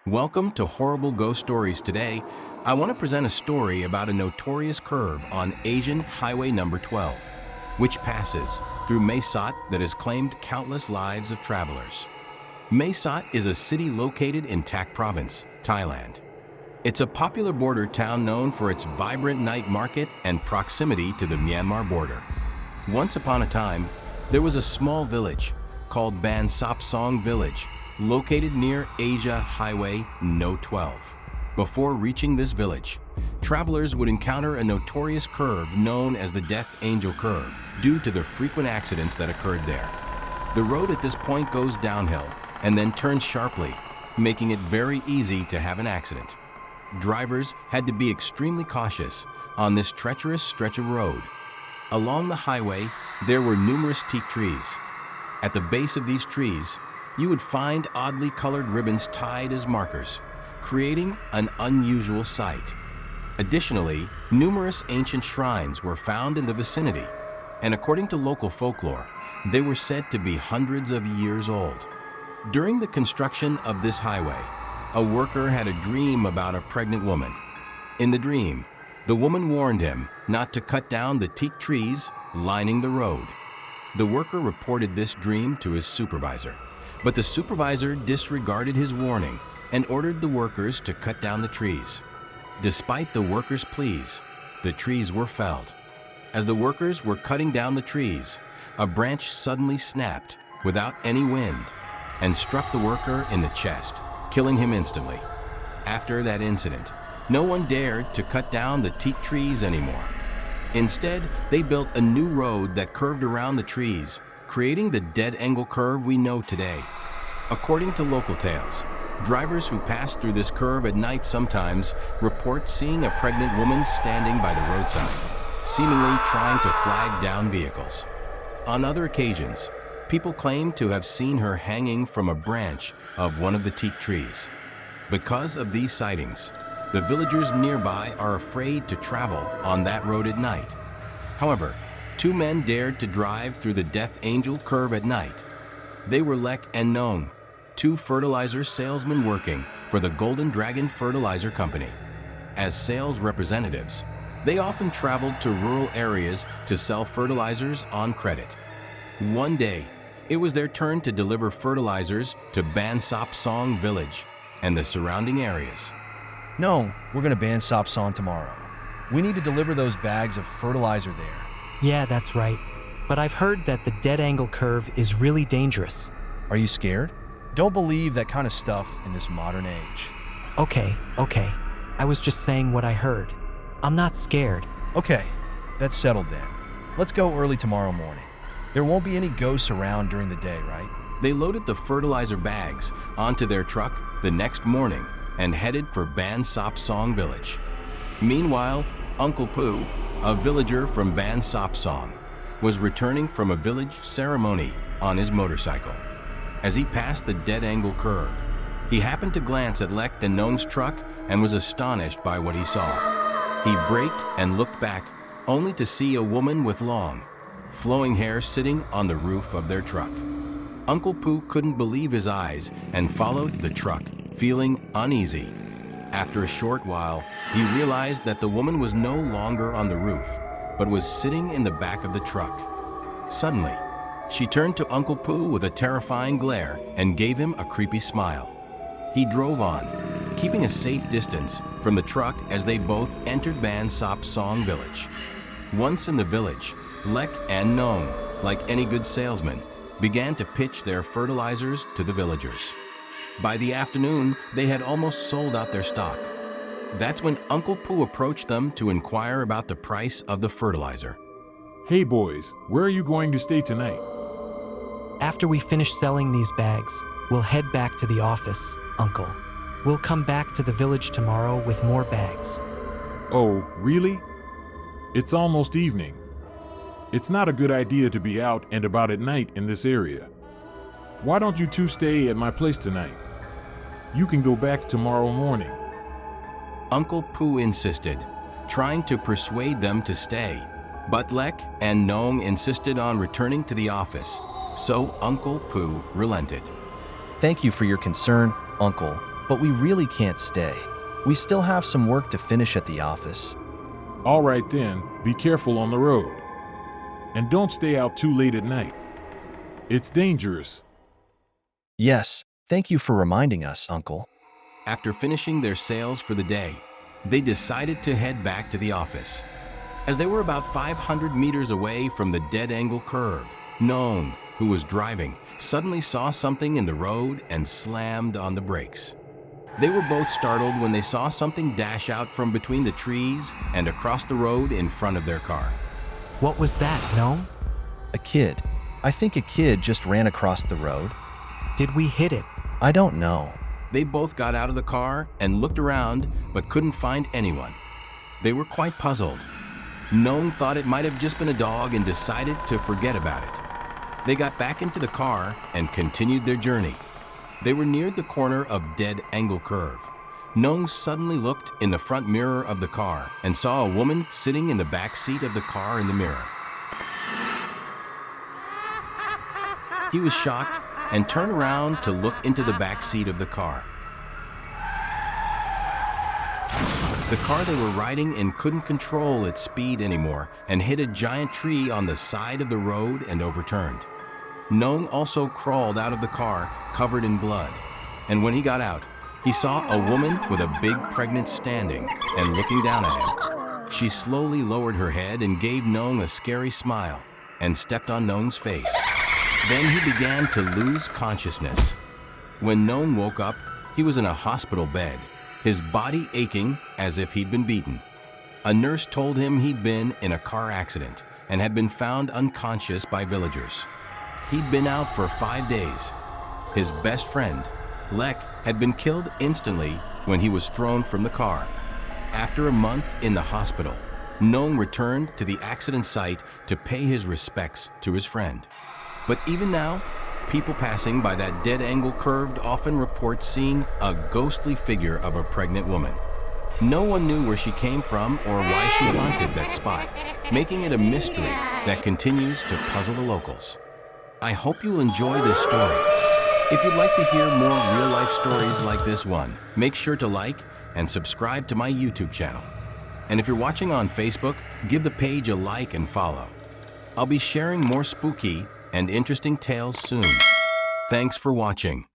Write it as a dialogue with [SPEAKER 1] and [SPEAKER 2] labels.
[SPEAKER 1] Welcome to Horrible Ghost Stories. Today, I want to present a story about a notorious curve on Asian Highway number 12, which passes through Mae Sot that has claimed countless lives of travelers. Mae Sot is a city located in Tak Province, Thailand. It's a popular border town known for its vibrant night market and proximity to the Myanmar border. Once upon a time, there was a small village called Ban Sop Song Village, located near Asia Highway No. 12. Before reaching this village, travelers would encounter a notorious curve known as the Death Angel Curve due to the frequent accidents that occurred there. The road at this point goes downhill and then turns sharply, making it very easy to have an accident. Drivers had to be extremely cautious on this treacherous stretch of road. Along the highway, there were numerous teak trees. At the base of these trees, you would find oddly colored ribbons tied as markers, creating an unusual sight. Additionally, numerous ancient shrines were found in the vicinity, and according to local folklore, they were said to be hundreds of years old. During the construction of this highway, a worker had a dream about a pregnant woman. In the dream, the woman warned him not to cut down the teak trees lining the road. The worker reported this dream to his supervisor, but the supervisor disregarded his warning and ordered the workers to cut down the trees. Despite the workers' pleas, the trees were felled. As the workers were cutting down the trees, a branch suddenly snapped without any wind and struck the worker in the chest, killing him instantly. After that incident, no one dared to cut down the teak trees anymore. Instead, they built a new road that curved around the trees, creating the dead angle curve we know today. According to local tales, drivers who pass through this curve at night sometimes report seeing a pregnant woman standing by the roadside, seemingly trying to flag down vehicles. On other occasions, people claim to have seen her hanging from a branch of one of the teak trees. Because of these sightings, the villagers nearby are afraid to travel on that road at night. However, two men dared to drive through the Death Angel Curve at night. They were Lek and Nong, two fertilizer salesmen working for the Golden Dragon Fertilizer Company. As sales representatives, they often traveled to rural areas to sell fertilizers on credit. One day, it was their turn to deliver fertilizers to Ban Sop Song Village and the surrounding areas.
[SPEAKER 2] No, we're going to ban Sop Song tomorrow. We need to deliver those bags of fertilizer there.
[SPEAKER 3] Yeah, that's right. But I've heard that the dead angle curve is really dangerous.
[SPEAKER 2] Are you scared? Don't believe that kind of stuff in this modern age.
[SPEAKER 3] Okay. I was just saying what I heard. I'm not scared.
[SPEAKER 2] Okay, that's settled then. Let's go early tomorrow morning. There won't be any ghosts around during the day, right?
[SPEAKER 1] They loaded the fertilizer bags onto their truck the next morning and headed for Ban Sop Song Village. Meanwhile, Uncle Pooh, a villager from Ban Sop Song, was returning from a village ceremony on his motorcycle. As he passed the dead angle curve, he happened to glance at Lek and Nong's truck and was astonished by what he saw. He braked and looked back, only to see a woman with long, flowing hair sitting on the roof of their truck. Uncle Pooh couldn't believe his eyes and followed the truck, feeling uneasy. After a short while, he realized that the woman was no longer on the roof, but was sitting in the back of the truck. Suddenly, she turned to Uncle Pooh with a terrifying glare and gave him a creepy smile. He drove on, keeping a safe distance from the truck as they both entered Ban Sop Song Village. Once in the village, Lek and Nong, like any good salesman, began to pitch their fertilizers to the villagers. By the afternoon, they had almost sold out their stock. That's when Uncle Pooh approached them to inquire about the price of the fertilizer.
[SPEAKER 4] Hey boys, where are you going to stay tonight?
[SPEAKER 3] After we finish selling these bags, we'll head back to the office, Uncle. We'll come back to the village tomorrow with more bags.
[SPEAKER 4] Oh, really? It's almost evening. It's not a good idea to be out and about at night in this area. Why don't you two stay at my place tonight? You can go back tomorrow morning.
[SPEAKER 1] Uncle Pooh insisted, trying to persuade them to stay. But Lek and Nong insisted on returning to the office, so Uncle Pooh relented.
[SPEAKER 2] Thank you for your concern, Uncle, but we really can't stay. We still have some work to finish at the office.
[SPEAKER 4] All right then, be careful on the road. And don't stay out too late at night. It's dangerous.
[SPEAKER 2] Yes, thank you for reminding us, Uncle.
[SPEAKER 1] After finishing their sales for the day, they decided to head back to the office. As they were about 500 meters away from the dead-angle curve, Nong, who was driving, suddenly saw something in the road and slammed on the brakes. They were both startled when they saw something dash out from between the trees and across the road in front of their car.
[SPEAKER 3] What was that, no?
[SPEAKER 2] A kid. I think a kid just ran across the road.
[SPEAKER 3] Did we hit it?
[SPEAKER 2] I don't know.
[SPEAKER 1] They both got out of the car and looked around but couldn't find anyone. They were quite puzzled. Nong thought it might have just been a dog and decided to forget about it. They got back into the car and continued their journey. They were near the corner of Dead Angle Curve. Nong suddenly looked in the front mirror of the car and saw a woman sitting in the back seat of the car in the mirror. He was shocked and turned around to look into the back seat of the car. The car they were riding in couldn't control its speed anymore and hit a giant tree on the side of the road and overturned. Nong also crawled out of the car covered in blood, and when he got out, he saw a woman with a big pregnant standing and looking down at him. She slowly lowered her head and gave Nong a scary smile and stepped on Nong's face. Then he began to lose consciousness. When Nong woke up, he was in a hospital bed, his body aching as if he'd been beaten. A nurse told him he'd been in a car accident and had been found unconscious by villagers. He'd been out for 5 days. His best friend, Lek, had been killed instantly when he was thrown from the car. After a month in the hospital, Nong returned to the accident site to pay his respects to his friend. But even now, people passing by that dead angle curve often report seeing a ghostly figure of a pregnant woman. No one knew where she came from or why she haunted that spot, making it a mystery that continues to puzzle the locals. I hope you'll enjoy this story. If you'd like to hear more real-life stories like this one, make sure to like and subscribe to my YouTube channel. And if you're watching on Facebook, give the page a like and follow. I'll be sharing more spooky and interesting tales soon. Thanks for watching.